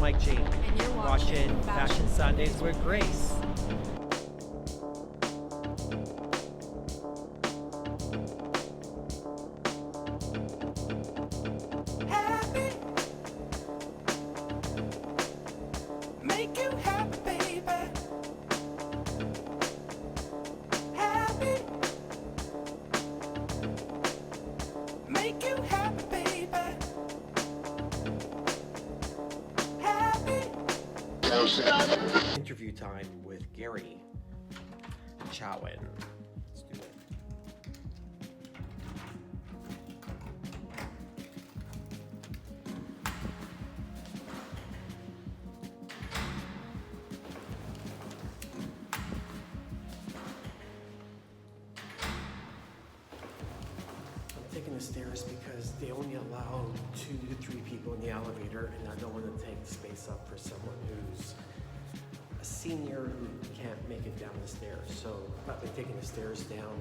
Mike G. And you're watching Fashion Sundays with Grace. Happy, make you happy, baby. Happy, make you happy, baby. Happy. Interview time with Gary Chowen. Let's do it. I'm taking the stairs because they only allow 2 to 3 people in the elevator, and I don't want to take space up for someone who's a senior who can't make it down the stairs. So I've been taking the stairs down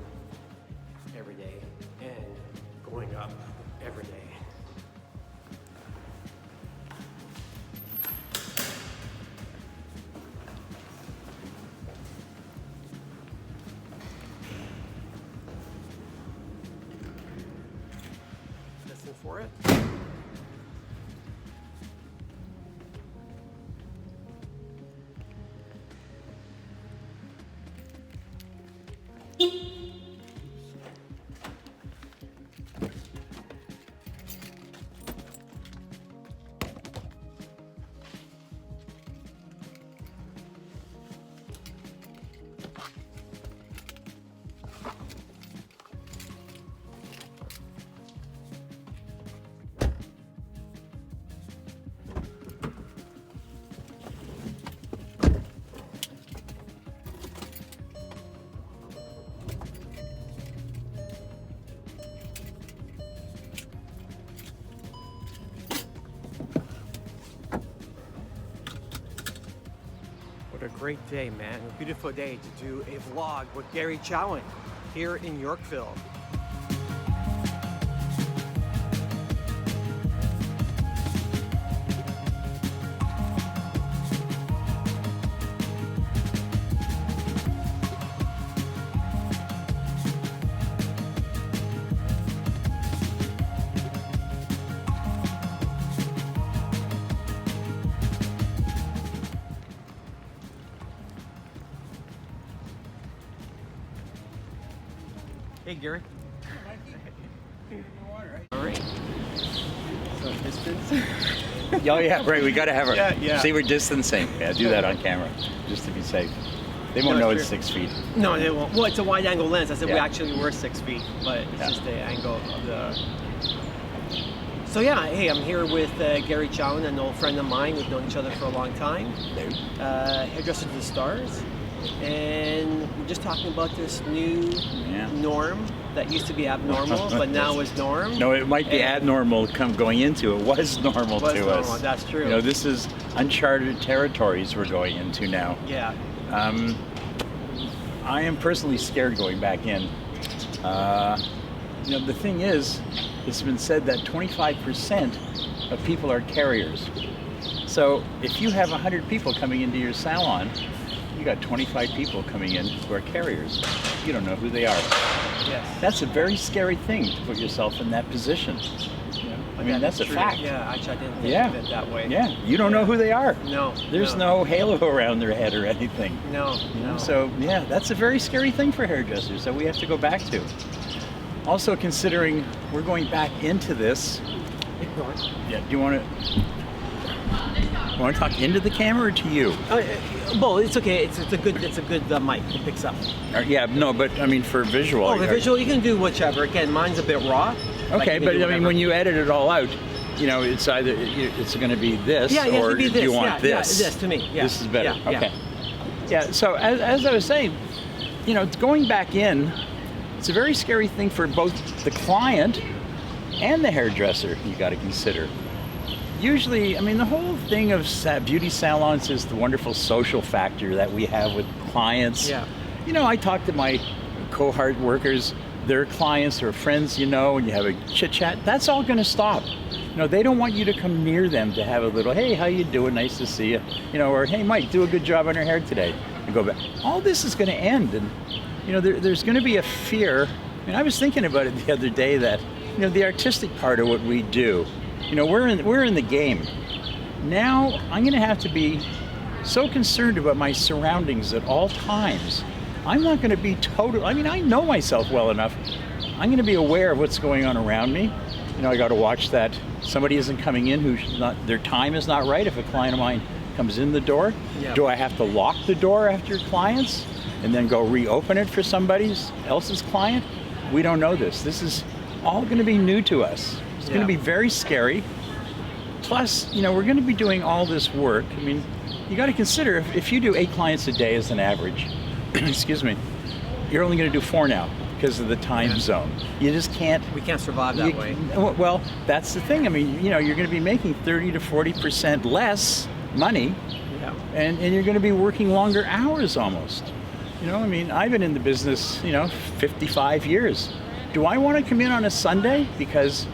every day and going up every day. Listen for it. What a great day, man. A beautiful day to do a vlog with Gary Chowen here in Yorkville. Hey, Gary. All right. So distance. Oh yeah, right. We got to have our. Yeah. See, we're distancing. Yeah, do that on camera, just to be safe. They won't know it's 6 feet. No, they won't. Well, it's a wide angle lens. I said we Yeah. actually were 6 feet, but it's Yeah. just the angle of the. So yeah, hey, I'm here with Gary Chowen, an old friend of mine. We've known each other for a long time. Hairdresser to the stars, and we're just talking about this new norm that used to be abnormal, but now is norm. No, it might be abnormal going into. It was normal to us. That's true. You know, this is uncharted territories we're going into now. Yeah. I am personally scared going back in. You know, the thing is, it's been said that 25% of people are carriers. So if you have 100 people coming into your salon, you got 25 people coming in who are carriers. You don't know who they are. Yes. That's a very scary thing to put yourself in that position. I mean, that's a true. fact. Yeah, actually, I didn't think of it that way. Yeah, you don't know who they are. No. There's no halo around their head or anything. No. You know? So yeah, that's a very scary thing for hairdressers that we have to go back to. Also considering we're going back into this. Yeah, do you want to talk into the camera or to you? Well, it's okay. It's a good mic. It picks up. Yeah, no, but I mean for visual. Oh, the visual, you can do whichever. Again, mine's a bit raw. Okay, but I mean when you edit it all out, you know, it's either it's going to be this or be do you want this? Yeah, this to me. Yeah. This is better. Yeah, okay. Yeah. So as I was saying, you know, going back in, it's a very scary thing for both the client and the hairdresser. You got to consider. Usually, I mean, the whole thing of beauty salons is the wonderful social factor that we have with clients. Yeah. You know, I talk to my cohort workers, their clients or friends, you know, and you have a chit chat. That's all going to stop. They don't want you to come near them to have a little, hey, how you doing? Nice to see you. Or hey, Mike, do a good job on your hair today. And go back. All this is going to end, and there's going to be a fear. I was thinking about it the other day that the artistic part of what we do. We're in the game. Now I'm going to have to be so concerned about my surroundings at all times. I'm not going to be I know myself well enough. I'm going to be aware of what's going on around me. I got to watch that somebody isn't coming in their time is not right. If a client of mine comes in the door, do I have to lock the door after clients and then go reopen it for somebody else's client? We don't know this. This is all going to be new to us. It's going to be very scary. Plus, we're going to be doing all this work. You got to consider if you do 8 clients a day as an average, excuse me, you're only going to do 4 now because of the time zone. You just can't. We can't survive that way. Well, that's the thing. You're going to be making 30 to 40% less money, and you're going to be working longer hours almost. I've been in the business, 55 years. Do I want to come in on a Sunday? Because,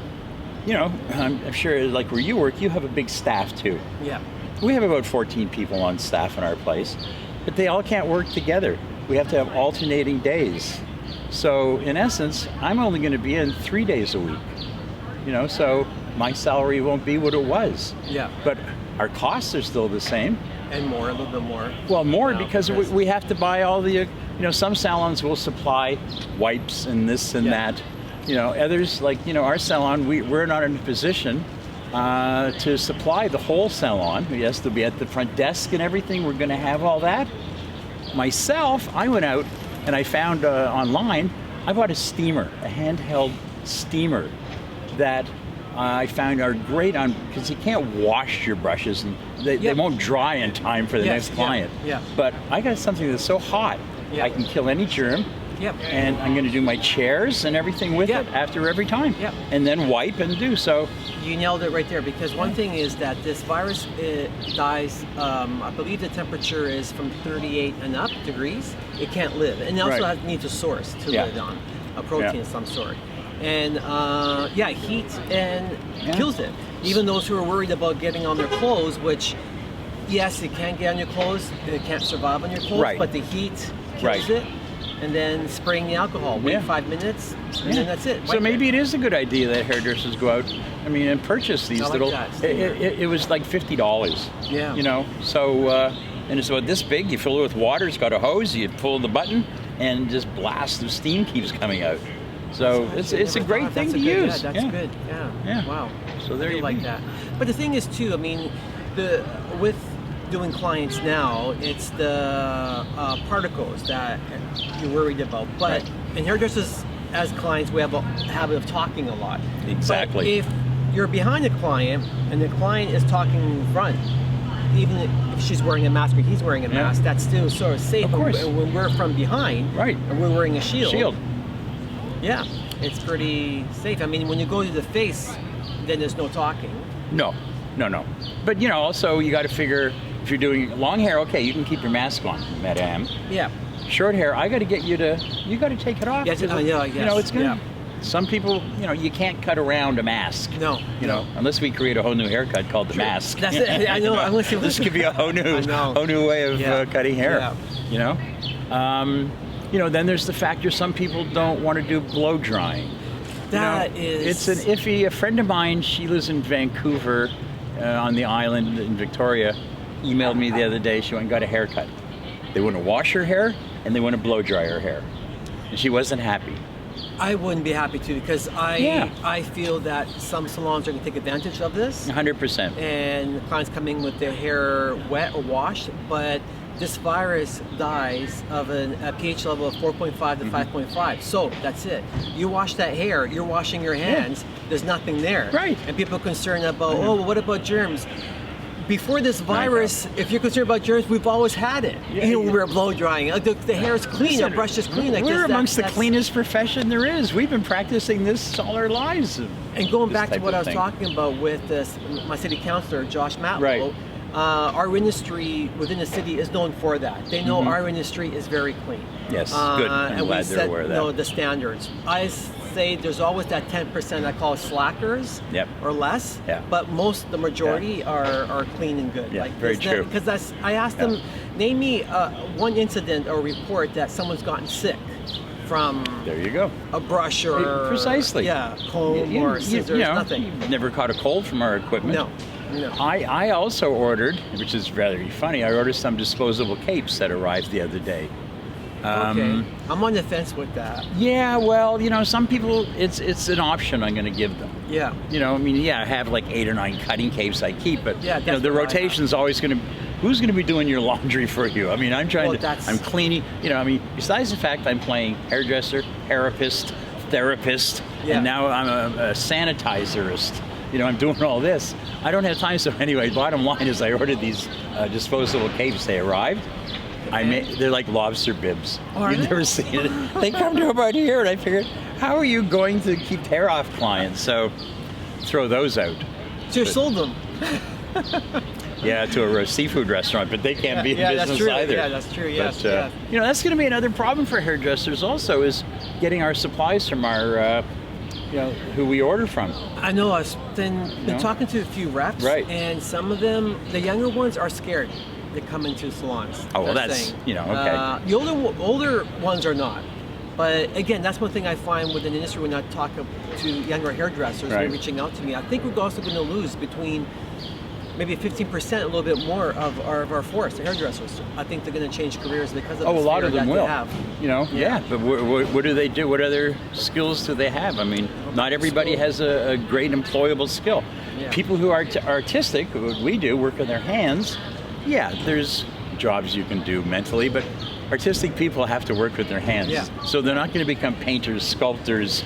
I'm sure like where you work, you have a big staff too. Yeah. We have about 14 people on staff in our place, but they all can't work together. We have to have alternating days. So in essence, I'm only going to be in 3 days a week. So my salary won't be what it was. Yeah. But our costs are still the same. And more, a little bit more. Well, more because we have to buy all the, some salons will supply wipes and this and that. Others, like, our salon, we're not in a position to supply the whole salon. Yes, they'll be at the front desk and everything. We're going to have all that. Myself, I went out and I found online, I bought a steamer, a handheld steamer that I found are great on, because you can't wash your brushes and they won't dry in time for the next client. Yeah. But I got something that's so hot, I can kill any germ. Yep. And I'm going to do my chairs and everything with it after every time. Yep. And then wipe and do so. You nailed it right there, because one thing is that this virus dies, I believe the temperature is from 38 and up degrees. It can't live. And it also needs a source to live on, a protein of some sort. And heat and kills it. Even those who are worried about getting on their clothes, which, yes, it can get on your clothes, and it can't survive on your clothes, but the heat kills it. And then spraying the alcohol, wait 5 minutes, and then that's it. So maybe it is a good idea that hairdressers go out, and purchase these little. It was like $50. Yeah. So and it's about this big. You fill it with water. It's got a hose. You pull the button, and just blast. The steam keeps coming out. So it's a great thing to use. Yeah, that's good. Yeah. Wow. So there you like that. But the thing is too, with doing clients now, it's the particles that you're worried about. But in hairdressers, as clients, we have a habit of talking a lot. Exactly. But if you're behind a client and the client is talking in front, even if she's wearing a mask or he's wearing a mask, that's still sort of safe. Of course. When we're from behind, and we're wearing a shield. Yeah, it's pretty safe. When you go to the face, then there's no talking. No. But also you got to figure, if you're doing long hair, okay, you can keep your mask on, madame. Yeah. Short hair, I got to get you got to take it off. Yes, it's good. Some people, you can't cut around a mask. No. Unless we create a whole new haircut called the mask. That's it. I know. This could be a whole new way of cutting hair. Then there's the factor some people don't want to do blow drying. It's an iffy. A friend of mine, she lives in Vancouver, on the island in Victoria, emailed me the other day. She went and got a haircut. They wouldn't wash her hair and they wouldn't blow dry her hair, and she wasn't happy. I wouldn't be happy to, because I feel that some salons are going to take advantage of this. 100%. And clients coming with their hair wet or washed, but this virus dies of a pH level of 4.5 to 5.5. So that's it. You wash that hair, you're washing your hands, there's nothing there. Right. And people are concerned about, what about germs? Before this virus, if you're concerned about germs, we've always had it. We're blow drying. The hair is clean, our brush is clean. We're amongst the cleanest profession there is. We've been practicing this all our lives. And going back to what I was talking about with my city councilor, Josh Matlow, our industry within the city is known for that. They know our industry is very clean. Yes, good. I'm glad they're aware of that. The standards. I say there's always that 10% I call slackers Yep. or less, Yeah. but the majority are clean and good. Yeah, very true. Because I asked them, name me one incident or report that someone's gotten sick from There you go. a brush or Precisely. comb or scissors, nothing. You've never caught a cold from our equipment. No. I also ordered, which is rather funny, I ordered some disposable capes that arrived the other day. Okay. I'm on the fence with that. Yeah, well, some people, it's an option I'm going to give them. Yeah. I have like 8 or 9 cutting capes I keep, but Yeah, that's the what I rotation's always going to. Who's going to be doing your laundry for you? I mean, I'm cleaning. Besides the fact I'm playing hairdresser, therapist, Yeah. and now I'm a sanitizerist. I'm doing all this. I don't have time. So anyway, bottom line is I ordered these disposable capes. They arrived. They're like lobster bibs. Are You've they? never seen it. They come to about here, and I figured, how are you going to keep hair off clients? So throw those out. So you sold them. Yeah, to a seafood restaurant, but they can't be in that's business true. either. Yeah, that's true. Yes, But, that's going to be another problem for hairdressers also, is getting our supplies from our, who we order from. I know. I've been talking to a few reps, Right. and some of them, the younger ones, are scared to come into salons. Oh, well, They're that's, saying. okay. The older ones are not. But again, that's one thing I find within the industry when I talk to younger hairdressers, Right. they're reaching out to me. I think we're also going to lose between maybe 15%, a little bit more of our force, the hairdressers. I think they're going to change careers because of Oh, the a lot fear of them that will. they have. Yeah. But what do they do? What other skills do they have? I mean, not everybody has a great employable skill. Yeah. People who are artistic, what we do, work with their hands. Yeah, there's jobs you can do mentally, but artistic people have to work with their hands. Yeah. So they're not going to become painters, sculptors.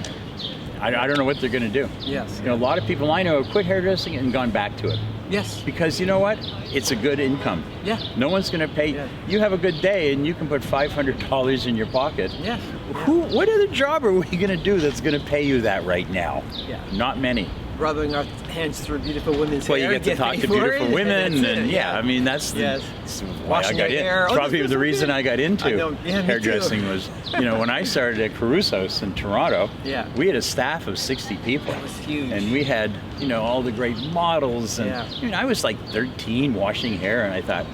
I don't know what they're going to do. Yes. A lot of people I know have quit hairdressing and gone back to it. Yes. Because you know what? It's a good income. Yeah. No one's going to pay. Yeah. You have a good day and you can put $500 in your pocket. Yes. What other job are we going to do that's going to pay you that right now? Yeah. Not many. Rubbing our hands through beautiful women's Well, hair. you get to talk paid to for beautiful it, women, that's it, and I mean that's Yes. why I Washing got your in. hair. Oh, Probably this the is reason okay. I got into I know. Yeah, me hairdressing too. was, when I started at Caruso's in Toronto, Yeah. we had a staff of 60 people. That was huge. And we had, all the great models, and Yeah. I was like 13 washing hair, and I thought,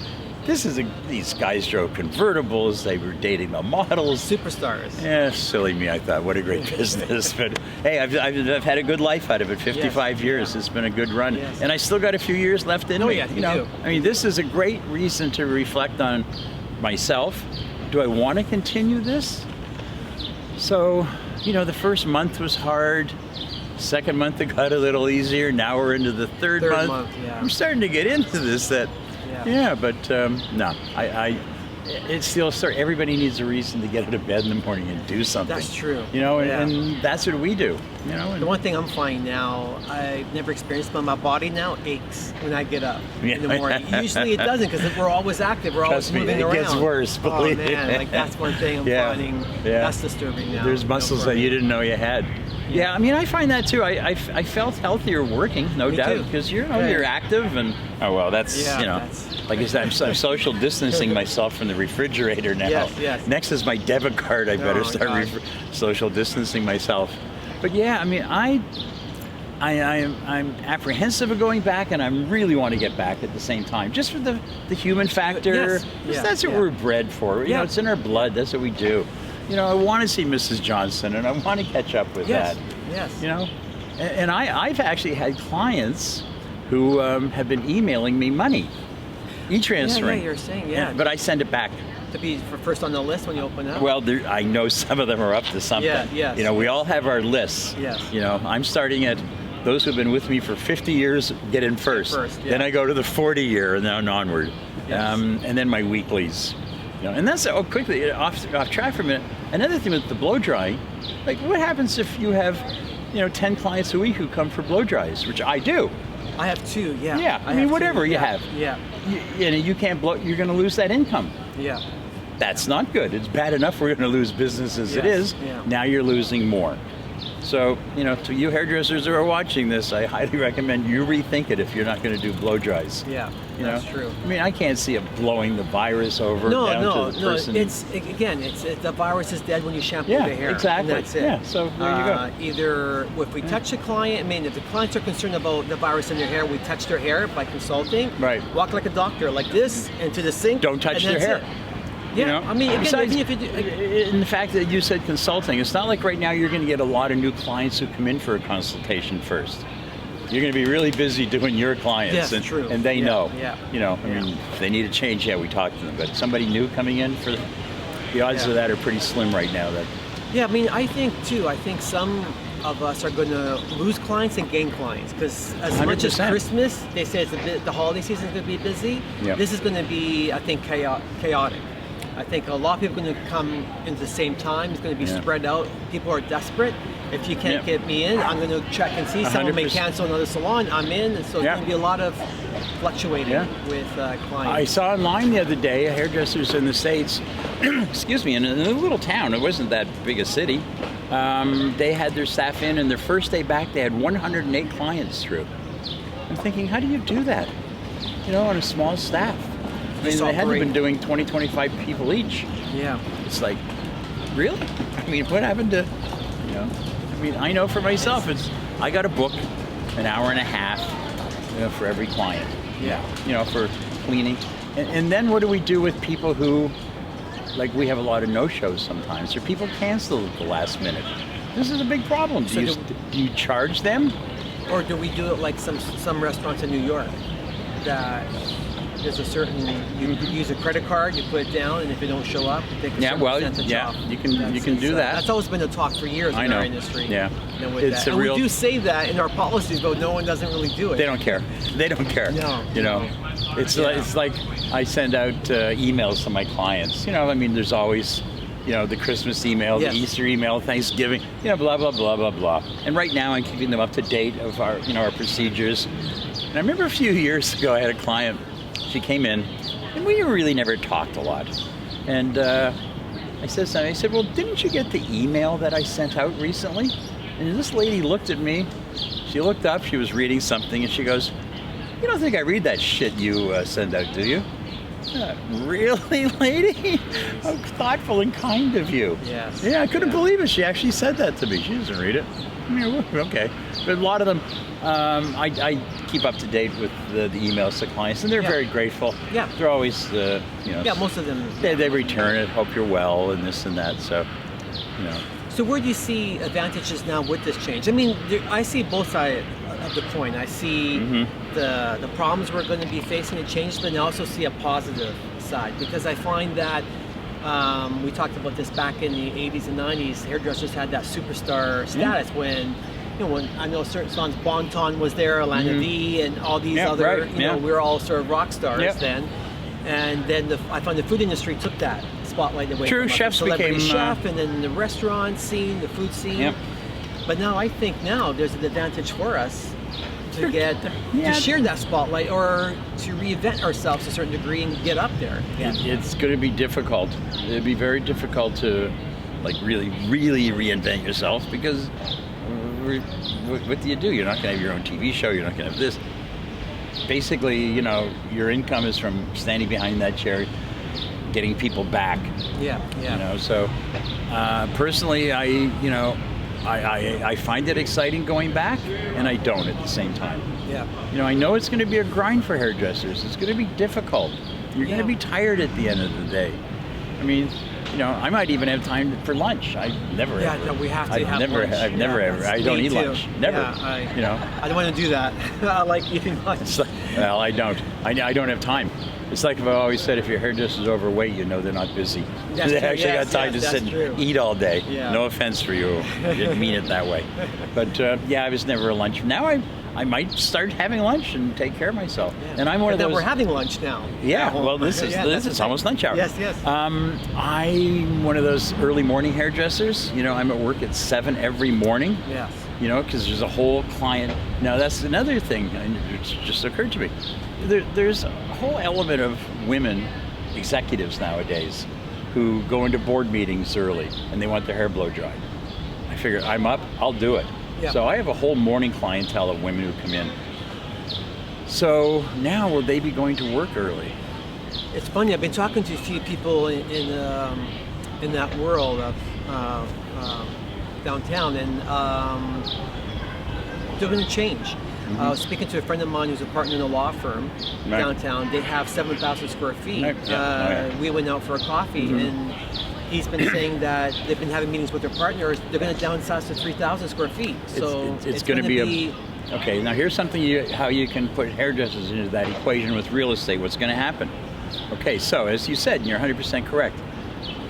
these guys drove convertibles, they were dating the models. Superstars. Yeah, silly me, I thought, what a great business. But hey, I've had a good life out of it, 55 years. It's been a good run. Yes. And I still got a few years left in me. Yeah, you do. I mean, this is a great reason to reflect on myself. Do I want to continue this? So, the first month was hard. Second month it got a little easier. Now we're into the third month. Yeah. I'm starting to get into this. But no, it's still everybody needs a reason to get out of bed in the morning and do something. That's true. And that's what we do. The one thing I'm finding now, I've never experienced, but my body now aches when I get up in the morning. Usually it doesn't, because we're always active, we're always Trust me, moving it around. gets worse, believe me. That's one thing I'm finding. Yeah. That's disturbing now. There's muscles that you didn't know you had. Yeah, I mean, I find that too. I felt healthier working, no Me doubt, too. because you're active, and that's like I said, I'm social distancing myself from the refrigerator now. Yes. Next is my debit card. I better start social distancing myself. But yeah, I mean, I'm apprehensive of going back, and I really want to get back at the same time, just for the human factor. Yes. 'Cause Yeah. that's what we're bred for. Yeah. It's in our blood. That's what we do. I want to see Mrs. Johnson, and I want to catch up with that. Yes. And I've actually had clients who have been emailing me money, e-transferring. Yeah, you're saying, But I send it back. To be first on the list when you open up? Well, I know some of them are up to something. Yeah, yes. We all have our lists. Yes. I'm starting at those who've been with me for 50 years get in first. Then I go to the 40 year and then onward. Yes. And then my weeklies. And that's quickly off track for a minute. Another thing with the blow drying, like what happens if you have, 10 clients a week who come for blow dries, which I do. I have 2, yeah. Yeah, I mean, have whatever 2, you yeah. have. Yeah. You can't blow, you're going to lose that income. Yeah. That's not good. It's bad enough we're going to lose business as it Yes, is. yeah. Now you're losing more. So, to you hairdressers who are watching this, I highly recommend you rethink it if you're not going to do blow dries. Yeah, You that's know? true. I mean, I can't see it blowing the virus over down to the person. It's the virus is dead when you shampoo Yeah, the hair. exactly. And that's it. Yeah, so there you go. Either if we touch a client, I mean, if the clients are concerned about the virus in their hair, we touch their hair by consulting. Right. Walk like a doctor, like this, into the sink. Don't touch and their that's hair. it. Yeah, I mean, again, Besides, even if you do, in the fact that you said consulting, it's not like right now you're going to get a lot of new clients who come in for a consultation first. You're going to be really busy doing your clients, Yes, and, true. and they Yeah, know. yeah. I mean, if they need a change, we talk to them. But somebody new coming in, for the odds of that are pretty slim right now. yeah, I mean, I think some of us are going to lose clients and gain clients because as much as 100%. Christmas, they say the holiday season is going to be busy. Yep. This is going to be, I think, chaotic. I think a lot of people are going to come in the same time. It's going to be Yeah. spread out. People are desperate. If you can't Yep. get me in, I'm going to check and see. Someone may 100%. cancel another salon. I'm in. And so it's Yeah. going to be a lot of fluctuating Yeah. with I clients. saw online the other day, hairdressers in the States, excuse me, in a little town, it wasn't that big a city, they had their staff in, and their first day back, they had 108 clients through. I'm thinking, how do you do that? On a small staff. I mean, Just they hadn't operate. been doing 20, 25 people each. Yeah. It's like, really? I mean, what happened to, I mean, I know for myself, I got to book an hour and a half, for every client. Yeah. For cleaning. And then what do we do with people who, like, we have a lot of no-shows sometimes, or people cancel at the last minute. This is a big problem. So Do you charge them? Or do we do it like some restaurants in New York that there's a certain you use a credit card, you put it down, and if you don't show up, you take a certain percentage off. You can do that. That's always been a talk for years I in know. our industry. Yeah. With It's that. a And real- we do say that in our policies, but no one doesn't really do it. They don't care. They don't care. No. It's like I send out emails to my clients. I mean, there's always, the Christmas email, Yes. the Easter email, Thanksgiving, blah, blah, blah, blah, blah. And right now I'm keeping them up to date of our, our procedures. And I remember a few years ago, I had a client, she came in, and we really never talked a lot. And I said something, I said, well, didn't you get the email that I sent out recently? And this lady looked at me, she looked up, she was reading something, and she goes, you don't think I read that shit you send out, do you? Really, lady? How thoughtful and kind of you. Yes. Yeah, I couldn't believe it. She actually said that to me. She doesn't read it. I mean, okay. But a lot of them, I keep up to date with the emails to clients, and they're very grateful. Yeah. They're always, Yeah, most of them. they return it, hope you're well, and this and that. So, So where do you see advantages now with this change? I mean, I see both sides of the coin. I see the problems we're going to be facing to change, but I also see a positive side because I find that we talked about this back in the 80s and 90s. Hairdressers had that superstar status when, when I know certain songs, Bonton was there, Alana V, and all these other, right, we were all sort of rock stars Yep. then. And then I find the food industry took that spotlight away. True, from us. chefs The celebrity became, chef, and then the restaurant scene, the food scene. Yep. But now I think there's an advantage for us to get Yeah. to share that spotlight or to reinvent ourselves to a certain degree and get up there. It's going to be difficult. It'd be very difficult to, really, really reinvent yourself because what do you do? You're not going to have your own TV show. You're not going to have this. Basically, your income is from standing behind that chair, getting people back. Yeah. So personally, I find it exciting going back, and I don't at the same time. Yeah. I know it's going to be a grind for hairdressers. It's going to be difficult. You're going to be tired at the end of the day. I mean, I might even have time for lunch. I never. Yeah, ever. no, we have to I've have never. lunch. I've never Yeah, ever. that's I don't me eat too. lunch. Never. Yeah, I don't want to do that. I like eating lunch. It's like, well, I don't. I don't have time. It's like I've always said, if your hairdresser's overweight, they're not busy. That's They true. actually Yes, got time yes, to sit that's true. and eat all day. Yeah. No offense for you. I didn't mean it that way. But I was never a lunch. Now I might start having lunch and take care of myself. Yeah. And I'm one of then those. we're having lunch now. Yeah, at home. well, this is that's almost lunch hour. Yes. I'm one of those early morning hairdressers. I'm at work at 7 every morning. Yes. Because there's a whole client. Now that's another thing, and it just occurred to me. There's a whole element of women executives nowadays who go into board meetings early and they want their hair blow dried. I figured I'm up, I'll do it. Yeah. So I have a whole morning clientele of women who come in. So now will they be going to work early? It's funny. I've been talking to a few people in that world of downtown, and they're going to change. I was speaking to a friend of mine who's a partner in a law firm downtown. They have 7,000 square feet. We went out for a coffee, and he's been saying that they've been having meetings with their partners. They're going to downsize to 3,000 square feet. So it's going to be okay. Now here's something how you can put hairdressers into that equation with real estate. What's going to happen? Okay, so as you said, and you're 100% correct.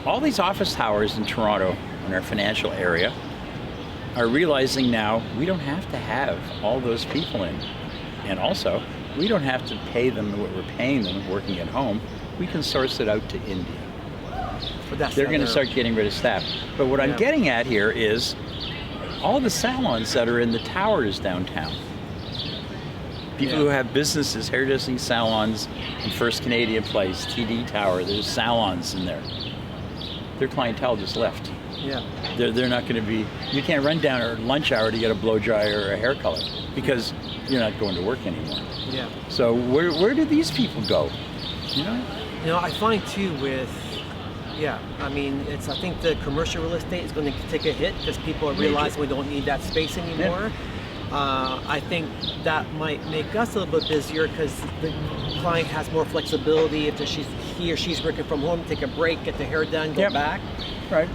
All these office towers in Toronto, in our financial area, are realizing now we don't have to have all those people in. And also, we don't have to pay them what we're paying them working at home. We can source it out to India. But they're going to start getting rid of staff. But what I'm getting at here is all the salons that are in the towers downtown. People who have businesses, hairdressing salons in First Canadian Place, TD Tower, there's salons in there. Their clientele just left. Yeah. They're not going to be, you can't run down at lunch hour to get a blow dry or a hair color because you're not going to work anymore. Yeah. So where do these people go? You know, I find too I think the commercial real estate is going to take a hit because people are realizing we don't need that space anymore. I think that might make us a little bit busier because the client has more flexibility if he or she's working from home, take a break, get the hair done, go back. Right.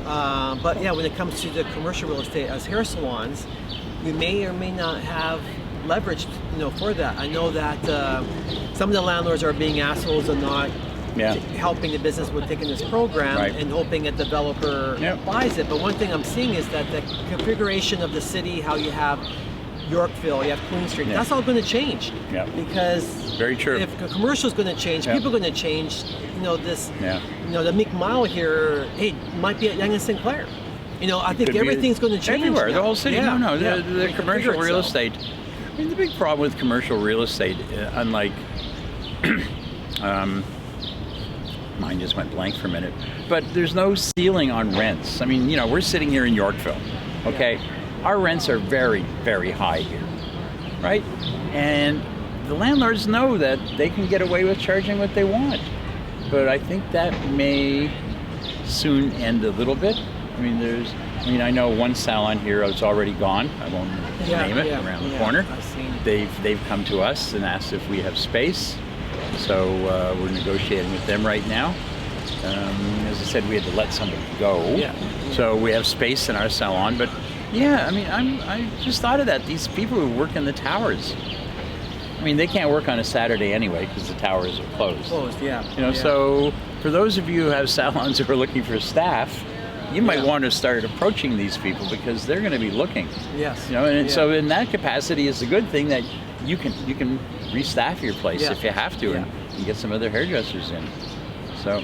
But yeah, when it comes to the commercial real estate as hair salons, we may or may not have leverage, for that. I know that some of the landlords are being assholes and not helping the business with taking this program and hoping a developer buys it. But one thing I'm seeing is that the configuration of the city, how you have Yorkville, you have Queen Street, that's all going to change. Yeah. Because very true. If the commercial is going to change, people are going to change. The Meek Mile here, might be at Yonge and Sinclair. I think everything's going to change. Everywhere, now. the whole city. The commercial real estate. I mean, the big problem with commercial real estate, unlike, mine just went blank for a minute, but there's no ceiling on rents. I mean, we're sitting here in Yorkville, okay? Our rents are very, very high here, right? And the landlords know that they can get away with charging what they want. But I think that may soon end a little bit. I know one salon here is already gone. I won't name it, around the corner. They've come to us and asked if we have space. So we're negotiating with them right now. As I said, we had to let somebody go. So we have space in our salon, but I just thought of that. These people who work in the towers, they can't work on a Saturday anyway because the towers are closed. So for those of you who have salons who are looking for staff, you might want to start approaching these people because they're going to be looking. Yes. So in that capacity, it's a good thing that you can restaff your place if you have to and get some other hairdressers in. So.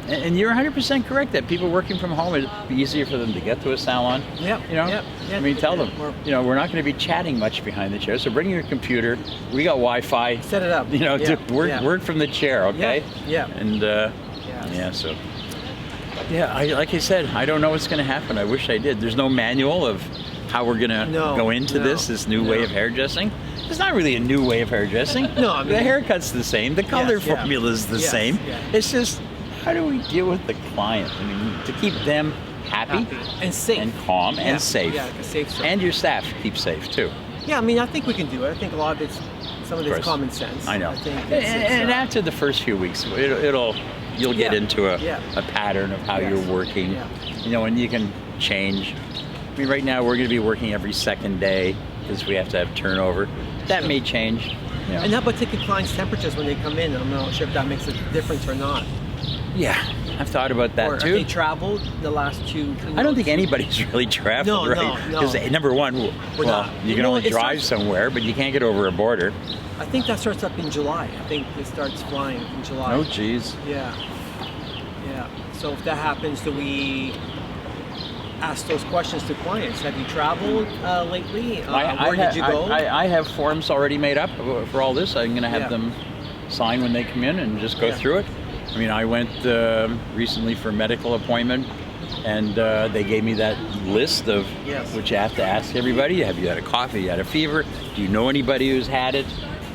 And you're 100% correct that people working from home, it'd be easier for them to get to a salon. Tell them, we're not going to be chatting much behind the chair, so bring your computer. We got Wi-Fi. Set it up. Work from the chair, okay? And like I said, I don't know what's going to happen. I wish I did. There's no manual of how we're going to go into this new way of hairdressing. It's not really a new way of hairdressing. The haircut's the same. The color formula's the same. It's just, how do we deal with the client? To keep them happy and safe and calm and safe. Safe. And your staff keep safe too. I think we can do it. I think a lot of some of it's common sense. I know. I think and after the first few weeks, you'll get into a pattern of how you're working. And you can change. Right now we're going to be working every second day because we have to have turnover. That may change. And how about taking clients' temperatures when they come in? I'm not sure if that makes a difference or not. Yeah, I've thought about that too. Have they traveled the last two? I don't think anybody's really traveled, right? Because number one, you can only drive somewhere, but you can't get over a border. I think that starts up in July. I think it starts flying in July. Oh, geez. Yeah. So if that happens, do we ask those questions to clients? Have you traveled lately? Where did you go? I have forms already made up for all this. I'm going to have them sign when they come in and just go through it. I went recently for a medical appointment, and they gave me that list of Yes. which you have to ask everybody. Have you had a cough? Have you had a fever? Do you know anybody who's had it?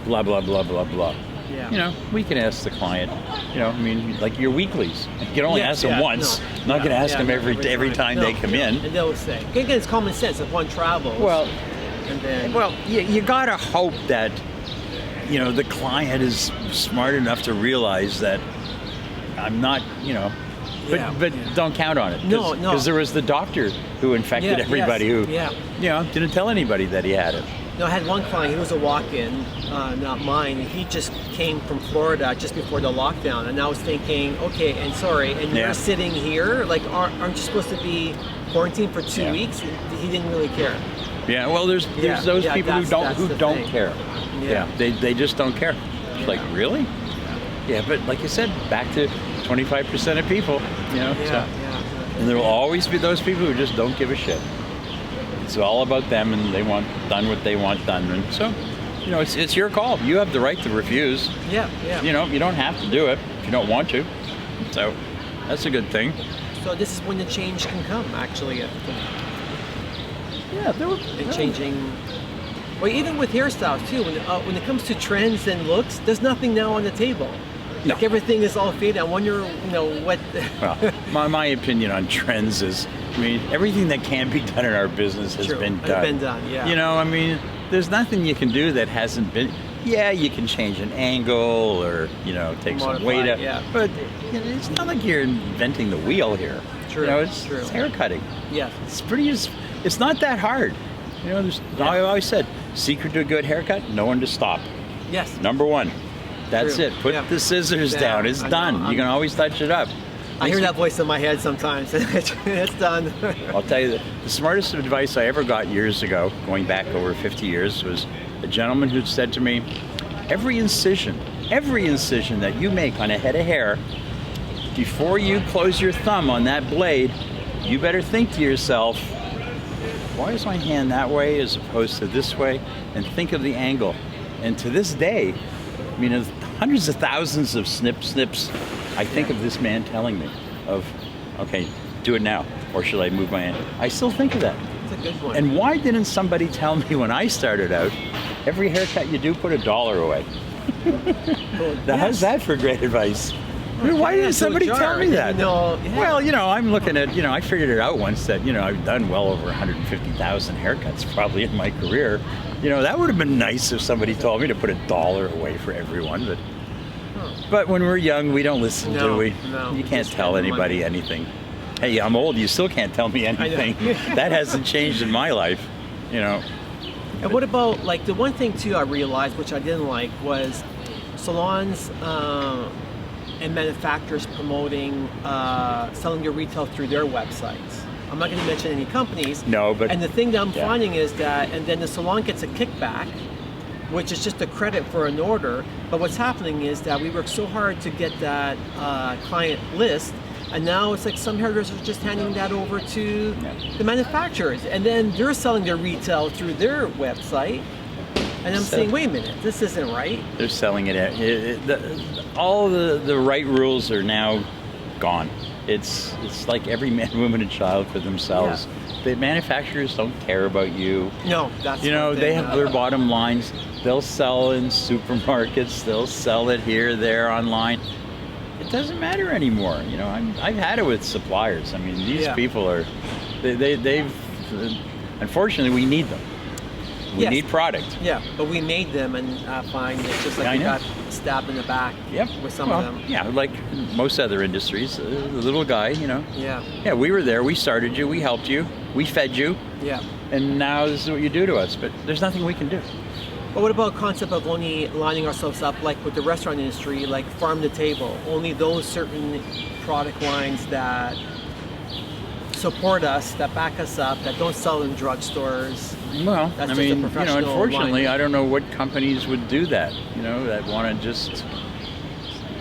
Blah, blah, blah, blah, blah. Yeah. You know, we can ask the client, you know, I mean, like your weeklies. You can only Yes, ask them yeah, once. no. Not going to ask them no, every time they come in. And they'll say, again, it's common sense. If one travels, Well, and then you got to hope that, you know, the client is smart enough to realize that I'm not, you know, but don't count on it. No. Because there was the doctor who infected everybody who, you know, didn't tell anybody that he had it. No, I had one client, he was a walk-in, not mine. He just came from Florida just before the lockdown, and I was thinking, okay, and sorry, and you're sitting here, like, aren't you supposed to be quarantined for 2 weeks? He didn't really care. Yeah, well, there's those people who don't thing. care. Yeah, they just don't care. It's like, really? Yeah, but like you said, back to 25% of people, you know. And there will always be those people who just don't give a shit. It's all about them, and they want done what they want done, and so, you know, it's your call. You have the right to refuse. Yeah. You know, you don't have to do it if you don't want to. So that's a good thing. So this is when the change can come, actually. Yeah, Changing. Well, even with hairstyles too. When it comes to trends and looks, there's nothing now on the table. No. Like everything is all faded. I wonder, you know, what. Well, my opinion on trends is, I mean, everything that can be done in our business has been done. Has been done, yeah. You know, I mean, there's nothing you can do that hasn't been. Yeah, you can change an angle or, you know, take some weight out. Yeah. But you know, it's not like you're inventing the wheel here. True. You know, it's hair cutting. Yeah. It's not that hard. You know, I always said, secret to a good haircut, know when to stop. Yes. Number one. That's True. it. Put the scissors down. It's done. You can always touch it up. I hear that voice in my head sometimes. It's done. I'll tell you, the smartest advice I ever got years ago, going back over 50 years, was a gentleman who said to me, every incision that you make on a head of hair, before you close your thumb on that blade, you better think to yourself, why is my hand that way as opposed to this way? And think of the angle. And to this day, I mean, there's hundreds of thousands of snips. I think of this man telling me of, okay, do it now, or should I move my hand? I still think of that. That's a good one. And why didn't somebody tell me when I started out, every haircut you do, put $1 away? How's that for great advice? I mean, why didn't somebody tell me that? Well, you know, I'm looking at, you know, I figured it out once that, you know, I've done well over 150,000 haircuts probably in my career. You know, that would have been nice if somebody told me to put $1 away for everyone. But when we're young, we don't listen, do we? No. You can't tell anybody anything. Hey, I'm old. You still can't tell me anything. That hasn't changed in my life, you know. And what about, like, the one thing too I realized, which I didn't like, was salons and manufacturers promoting selling your retail through their websites. I'm not going to mention any companies. No, but and the thing that I'm finding is that, and then the salon gets a kickback, which is just a credit for an order. But what's happening is that we work so hard to get that client list, and now it's like some hairdressers are just handing that over to the manufacturers, and then they're selling their retail through their website. And I'm saying, wait a minute, this isn't right. They're selling it. All the right rules are now gone. It's like every man, woman, and child for themselves. Yeah. The manufacturers don't care about you. No, that's they have their bottom lines. They'll sell in supermarkets. They'll sell it here, there, online. It doesn't matter anymore. You know, I've had it with suppliers. I mean, these people are, they've. Unfortunately, we need them. We need product. Yeah, but we made them, and I find it's just like we got stabbed in the back with some of them. Yeah, like most other industries, the little guy, you know. Yeah. Yeah, we were there. We started you. We helped you. We fed you. Yeah. And now this is what you do to us. But there's nothing we can do. But what about concept of only lining ourselves up like with the restaurant industry, like farm to table? Only those certain product lines that support us, that back us up, that don't sell in drugstores. Well, That's I just a mean, you know, professional unfortunately, line. I don't know what companies would do that. You know, that want to just,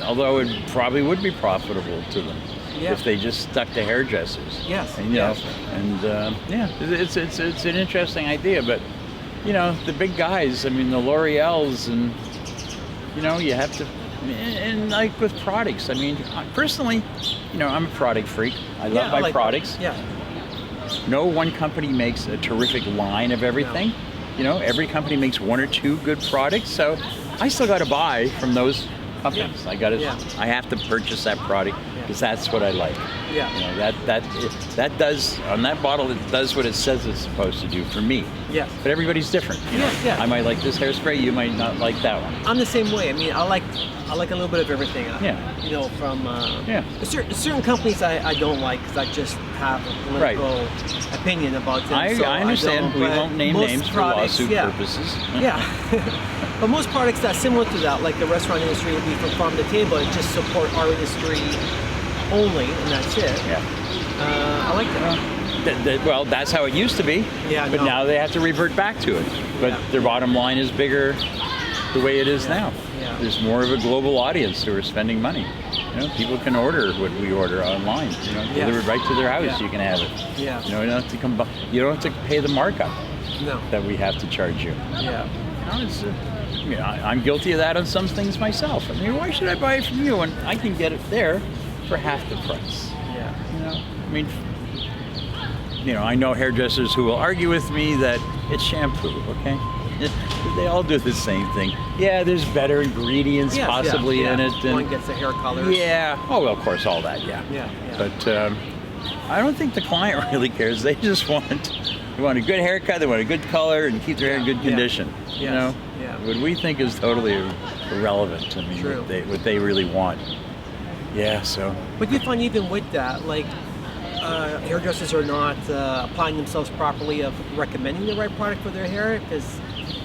although it probably would be profitable to them if they just stuck to hairdressers. Yes. And, you know, and it's an interesting idea, but you know, the big guys, I mean, the L'Oreals, and you know, you have to, and like with products, I mean, personally, you know, I'm a product freak. I love my products. Yeah. No one company makes a terrific line of everything. You know, every company makes one or two good products. So I still got to buy from those companies. Yeah. I have to purchase that product because that's what I like. Yeah. You know, that does, on that bottle, it does what it says it's supposed to do for me. Yeah. But everybody's different. You know? Yeah. I might like this hairspray, you might not like that one. I'm the same way. I mean, I like a little bit of everything. You know, from certain companies I don't like because I just have a political opinion about them. I understand. We won't name names for lawsuit purposes. Yeah. But most products that are similar to that, like the restaurant industry, would be from farm to table and just support our industry only, and that's it. Yeah. I like that. Well, that's how it used to be. Yeah, but now they have to revert back to it. But their bottom line is bigger the way it is now. Yeah. There's more of a global audience who are spending money. You know, people can order what we order online. You know, delivered right to their house. Yeah. You can have it. Yeah. You know, you don't have to you don't have to pay the markup that we have to charge you. Yeah. You know, I'm guilty of that on some things myself. I mean, why should I buy it from you when I can get it there for half the price? Yeah. You know, I mean, you know, I know hairdressers who will argue with me that it's shampoo, okay? They all do the same thing. Yeah, there's better ingredients possibly in it. One gets the hair colors. Yeah. Oh, well, of course, all that, yeah. But I don't think the client really cares. They just want a good haircut, they want a good color, and keep their hair in good condition. You know? What we think is totally irrelevant. I mean, what they really want. Yeah, so. But you find even with that, like, hairdressers are not applying themselves properly of recommending the right product for their hair, because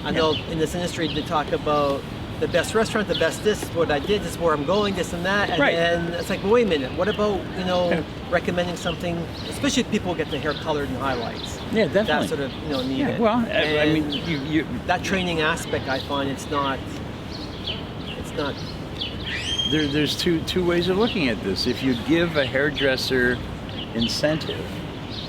I know in this industry they talk about the best restaurant, the best this is what I did, this is where I'm going, this and that, and then it's like, well, wait a minute, what about, you know, recommending something, especially if people get the hair colored and highlights. Yeah, definitely. That sort of, you know, needed. Yeah, well, I mean, you that training aspect, I find it's not. There's two ways of looking at this. If you give a hairdresser incentive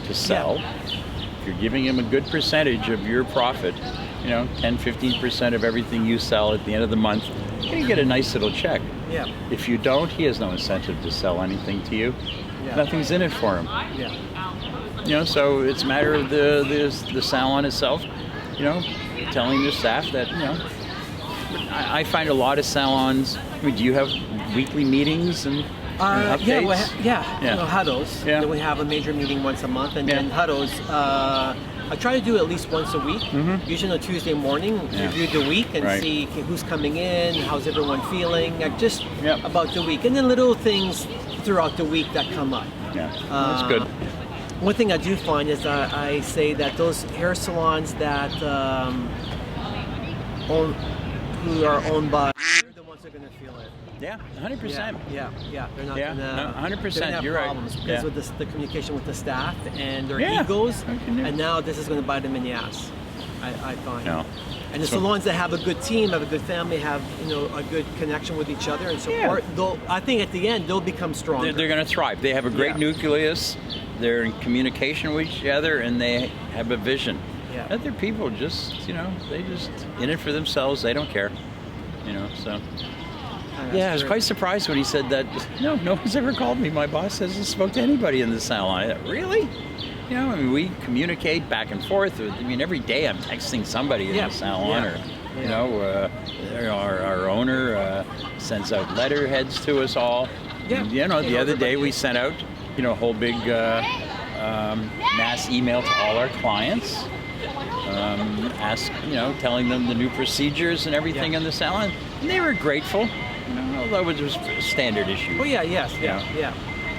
to sell, if you're giving him a good percentage of your profit, you know, 10-15% of everything you sell at the end of the month, you're gonna get a nice little check. Yeah. If you don't, he has no incentive to sell anything to you. Nothing's in it for him. Yeah. You know, so it's a matter of the salon itself, you know, telling their staff that, you know, I find a lot of salons. I mean, do you have weekly meetings and updates? You know, huddles. Yeah. Then we have a major meeting once a month, and then huddles. I try to do at least once a week. Usually on a Tuesday morning, review the week and see who's coming in, how's everyone feeling, just about the week, and then little things throughout the week that come up. Yeah, that's good. One thing I do find is that I say that those hair salons that who are owned by, they're the ones that are going to feel it. Yeah, 100%. Yeah, they're not Yeah, gonna. no, 100%, They're gonna have you're right. problems because with the communication with the staff and their Yeah, egos, I can do. and now this is going to bite them in the ass. I find. No. And the salons that have a good team, have a good family, have, you know, a good connection with each other and support. They'll, I think at the end they'll become stronger. They're going to thrive. They have a great nucleus. They're in communication with each other, and they have a vision. Yeah. Other people just, you know, they just in it for themselves. They don't care, you know. So. Yeah, I was quite surprised when he said that. No one's ever called me. My boss hasn't spoke to anybody in the salon. I thought, really? You know, I mean, we communicate back and forth. I mean, every day I'm texting somebody in the salon, or you know, our owner sends out letterheads to us all. Yeah. And, you know, the other day we sent out, you know, a whole big mass email to all our clients, telling them the new procedures and everything in the salon, and they were grateful. You know, although it was a standard issue. Oh yeah.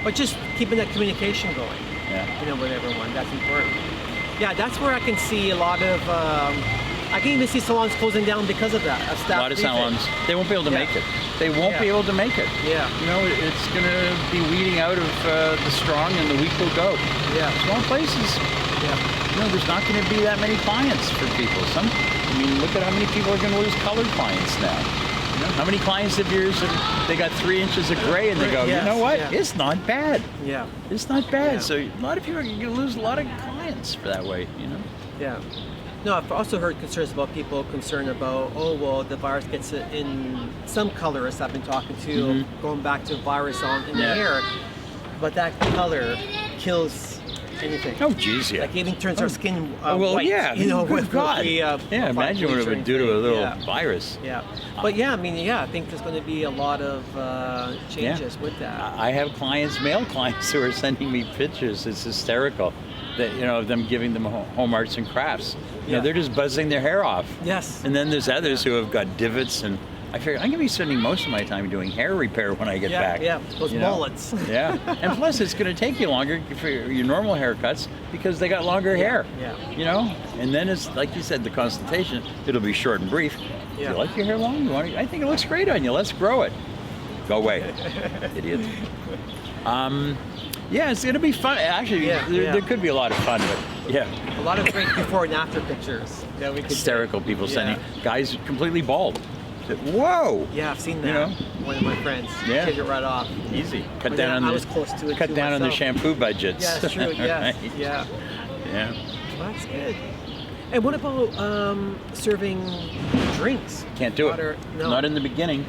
But just keeping that communication going. You know, with everyone, that's important. Yeah, that's where I can see a lot of. I can even see salons closing down because of that. A lot of salons, they won't be able to make it. They won't be able to make it. Yeah. You know, it's going to be weeding out of the strong, and the weak will go. Yeah. Small places. Yeah. You know, there's not going to be that many clients for people. I mean, look at how many people are going to lose colored clients now. You know, how many clients of yours they got 3 inches of gray and they go, you know what? It's not bad. Yeah. It's not bad. Yeah. So a lot of people are going to lose a lot of clients for that way, you know? Yeah. No, I've also heard concerns about people concerned about, oh, well, the virus gets it in some colorists I've been talking to, going back to virus in the hair, but that color kills anything. Oh, geez, yeah. Like even turns our skin well, white. yeah. You know, Good God. yeah, Imagine what it would do to a little virus. Yeah, but yeah, I mean, yeah, I think there's going to be a lot of changes with that. I have clients, male clients, who are sending me pictures. It's hysterical. That, of them giving them home arts and crafts. They're just buzzing their hair off. Yes. And then there's others who have got divots, and I figure I'm going to be spending most of my time doing hair repair when I get back. Yeah, those mullets. Yeah, and plus it's going to take you longer for your normal haircuts because they got longer hair. Yeah. And then it's like you said, the consultation, it'll be short and brief. Yeah. You like your hair long? I think it looks great on you. Let's grow it. Go away, idiot. Yeah, it's going to be fun. Actually, there could be a lot of fun, but a lot of great before and after pictures that we could hysterical people sending guys completely bald. Whoa! Yeah, I've seen that. One of my friends. Take it right off. Easy. Cut But down on I the was close to it cut too down on the myself. shampoo budgets. Yeah, that's true. Yes. Right? Yeah. Yeah. Well, that's good. And what about serving drinks? Can't do Water? it. No. Not in the beginning.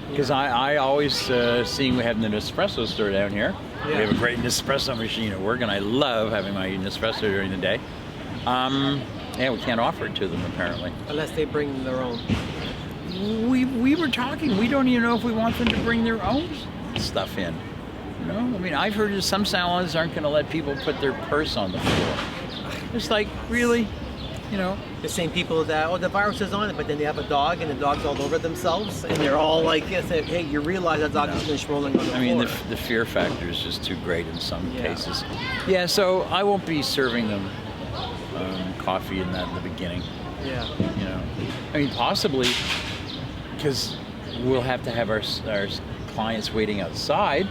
Because I always, seeing we have an Nespresso store down here. We have a great Nespresso machine at work, and I love having my Nespresso during the day. We can't offer it to them, apparently. Unless they bring their own. We were talking, we don't even know if we want them to bring their own stuff in. I mean, I've heard that some salons aren't going to let people put their purse on the floor. It's like, really? The same people that, the virus is on it, but then they have a dog and the dog's all over themselves and they're all like, hey, you realize that dog is finished rolling on the I mean, floor. the fear factor is just too great in some cases. Yeah, so I won't be serving them coffee in the beginning. Yeah. I mean, possibly, because we'll have to have our clients waiting outside,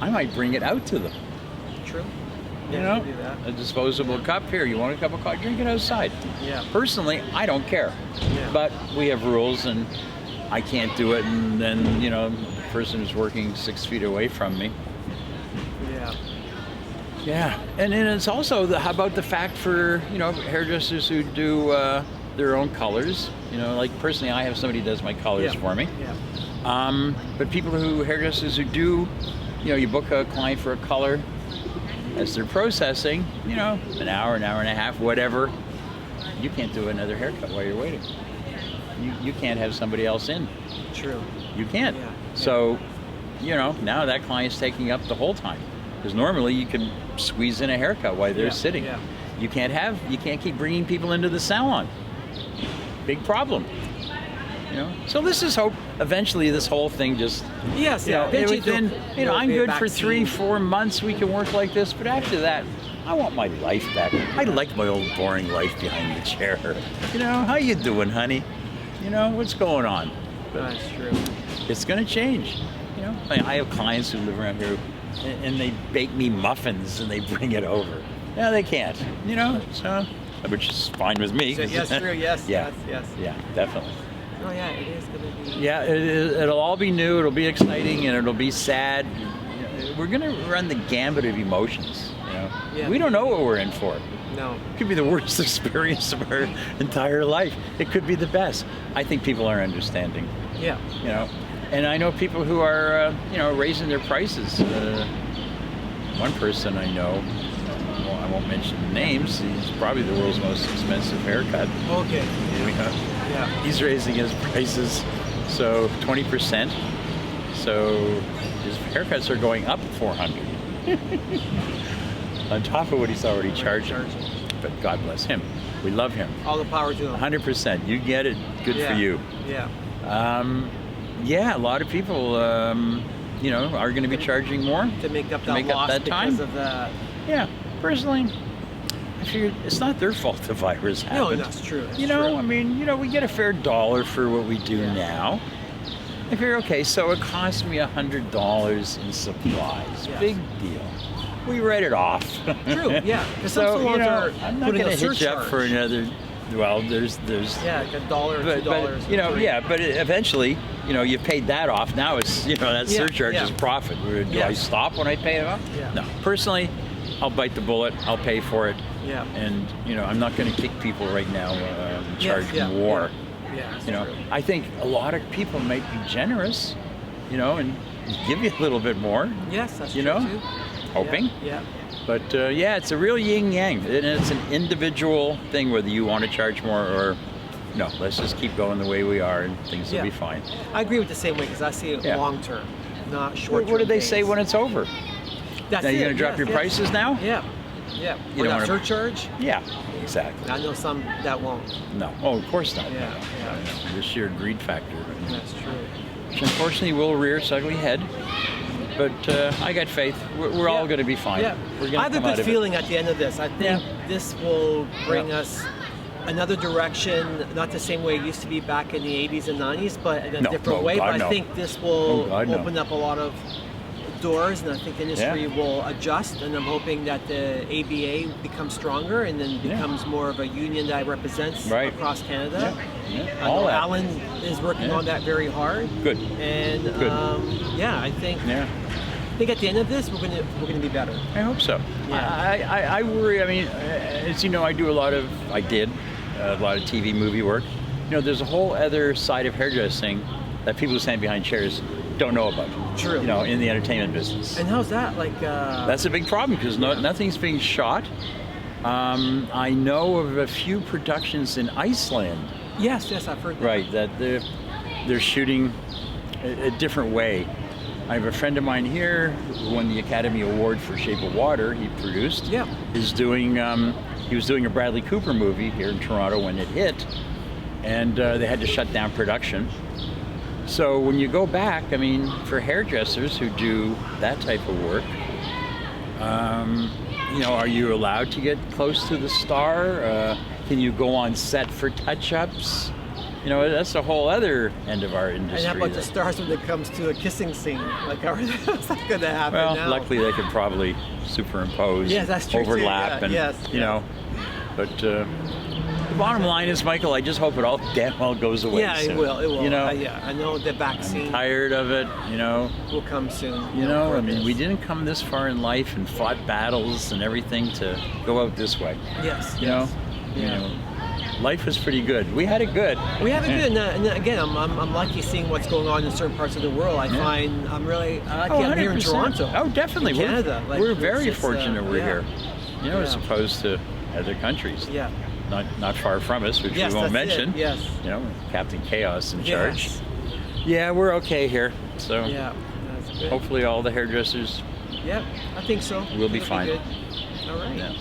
I might bring it out to them. True. You Yeah, know, you can do that. a disposable cup here. You want a cup of coffee? Drink it outside. Yeah. Personally, I don't care. Yeah. But we have rules, and I can't do it. And then, the person is working 6 feet away from me. Yeah. Yeah. And then it's also how about the fact for hairdressers who do their own colors. Like personally, I have somebody who does my colors for me. Yeah. But hairdressers who do, you book a client for a color. As they're processing, an hour and a half, whatever, you can't do another haircut while you're waiting. You can't have somebody else in. True. You can't. Yeah. So, now that client's taking up the whole time. Because normally you can squeeze in a haircut while they're sitting. Yeah. You can't keep bringing people into the salon. Big problem. So this is hope. Eventually, this whole thing just Eventually within there'll I'm be a good for vaccine. 3-4 months. We can work like this, but after that, I want my life back. I like my old boring life behind the chair. How you doing, honey? What's going on? But That's true. it's going to change. I have clients who live around here, and they bake me muffins and they bring it over. No, they can't. So which is fine with me. So, yes, true. Yes. Yeah. Yes. Yeah, definitely. Oh yeah, it is gonna be. Yeah, it'll all be new, it'll be exciting, and it'll be sad. We're going to run the gambit of emotions. Yeah. We don't know what we're in for. No. It could be the worst experience of our entire life. It could be the best. I think people are understanding. Yeah. And I know people who are, raising their prices. One person I know, well, I won't mention names, he's probably the world's most expensive haircut. Okay. Yeah. He's raising his prices, so 20%. So his haircuts are going up $400 on top of what he's already charging. But God bless him. We love him. All the power to them. 100%. You get it. Good for you. Yeah. A lot of people, are going to be charging more To make up to that make up loss that because time. of the. Yeah. Personally, I figured it's not their fault the virus No, happened. that's true. That's I mean, we get a fair dollar for what we do now. I figure, okay, so it cost me $100 in supplies. Yes. Big deal. We write it off. True. Yeah. 'Cause some So, salons are I'm not putting going a to hit you up surcharge. for another. Well, there's. Yeah, like $1 or $2. But or $3. but eventually, you paid that off. Now it's, that Yeah, surcharge yeah. is profit. Do I Yes. stop when I pay it off? Yeah. No. Personally, I'll bite the bullet. I'll pay for it. Yeah. And I'm not going to kick people right now, charge more. Yeah. That's You know, true. I think a lot of people might be generous, and give you a little bit more. Yes, that's you true know, too. hoping. Yeah. But yeah, it's a real yin yang, and it's an individual thing whether you want to charge more or no. Let's just keep going the way we are, and things will be fine. I agree with the same way because I see it Yeah. long term, not short term. What do they say when it's over? That's Now you're it, going to drop yes, your yes. prices now? Yeah, yeah. You Or don't that wanna- surcharge? Yeah, exactly. I know some that won't. No. Oh, of course not. Yeah, No. The sheer greed factor. That's true. Which unfortunately will rear its ugly head. But I got faith. We're all going to be fine. Yeah. We're going I have a good feeling at the end of this. I think Yeah. this will bring Yeah. us another direction, not the same way it used to be back in the 80s and 90s, but in a No. different Oh, way. God, But no. I think this will Oh, God, no. open up a lot of doors, and I think the industry Yeah. will adjust, and I'm hoping that the ABA becomes stronger and then Yeah. becomes more of a union that represents Right. across Canada. Yeah. I All know that. Alan is working Yeah. on that very hard. Good. And Good. I think Yeah. at the end of this we're gonna be better. I hope so. Yeah. I worry. I mean, as you know, I did a lot of TV, movie work. You know, there's a whole other side of hairdressing that people who stand behind chairs don't know about. True. You know, in the entertainment business. And how's that? Like, That's a big problem because nothing's being shot. I know of a few productions in Iceland, yes, I've heard that. right, that they're shooting a different way. I have a friend of mine here who won the Academy Award for Shape of Water. He produced. Yeah. He was doing a Bradley Cooper movie here in Toronto when it hit, and they had to shut down production. So when you go back, I mean, for hairdressers who do that type of work, you know, are you allowed to get close to the star? Can you go on set for touch-ups? You know, that's a whole other end of our industry. And how about the that- stars when it comes to a kissing scene? Like, how's that gonna happen Well, now? luckily they could probably superimpose, Yes, that's true, too, overlap, yeah, and yes, you know. But the bottom line is, Michael, I just hope it all damn well goes away. Yeah, soon. it will. It will. You know, I know the I'm vaccine tired of it. You know. will come soon. You know, for I mean, this. we didn't come this far in life and fought battles and everything to go out this way. Yes. You yes. know, Yeah. you know, life was pretty good. We had it good. We have it good, and again, I'm lucky seeing what's going on in certain parts of the world. I Yeah. find I'm really lucky. Oh, I'm here in 100%. Toronto. Oh, definitely. In Canada. Like, we're it's very just, fortunate we're yeah. here. You know, as Yeah. opposed to other countries. Yeah. Not far from us, which Yes, we won't that's mention. it. Yes. You know, Captain Chaos in charge. Yes. Yeah, we're okay here. So Yeah. That's good. hopefully all the hairdressers Yeah, I think so. We'll be It'll fine. good. All right. Yeah.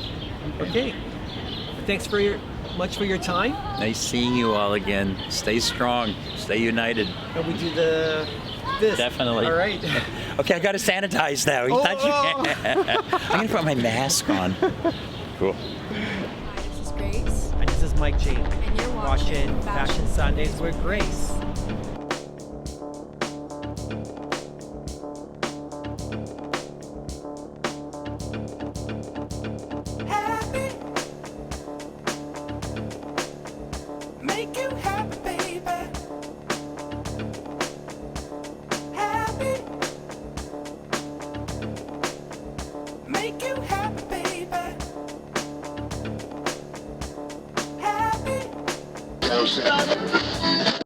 Okay. Thanks much for your time. Nice seeing you all again. Stay strong. Stay united. And we do this. Definitely. All right. Okay, I got to sanitize now. You Oh, thought you- I'm going to put my mask on. Cool. Hi, this is Grace, And this is Mike G. and you're watching Fashion Sundays with Grace. Happy. Make you happy, baby. Happy. Make you happy, baby. Happy.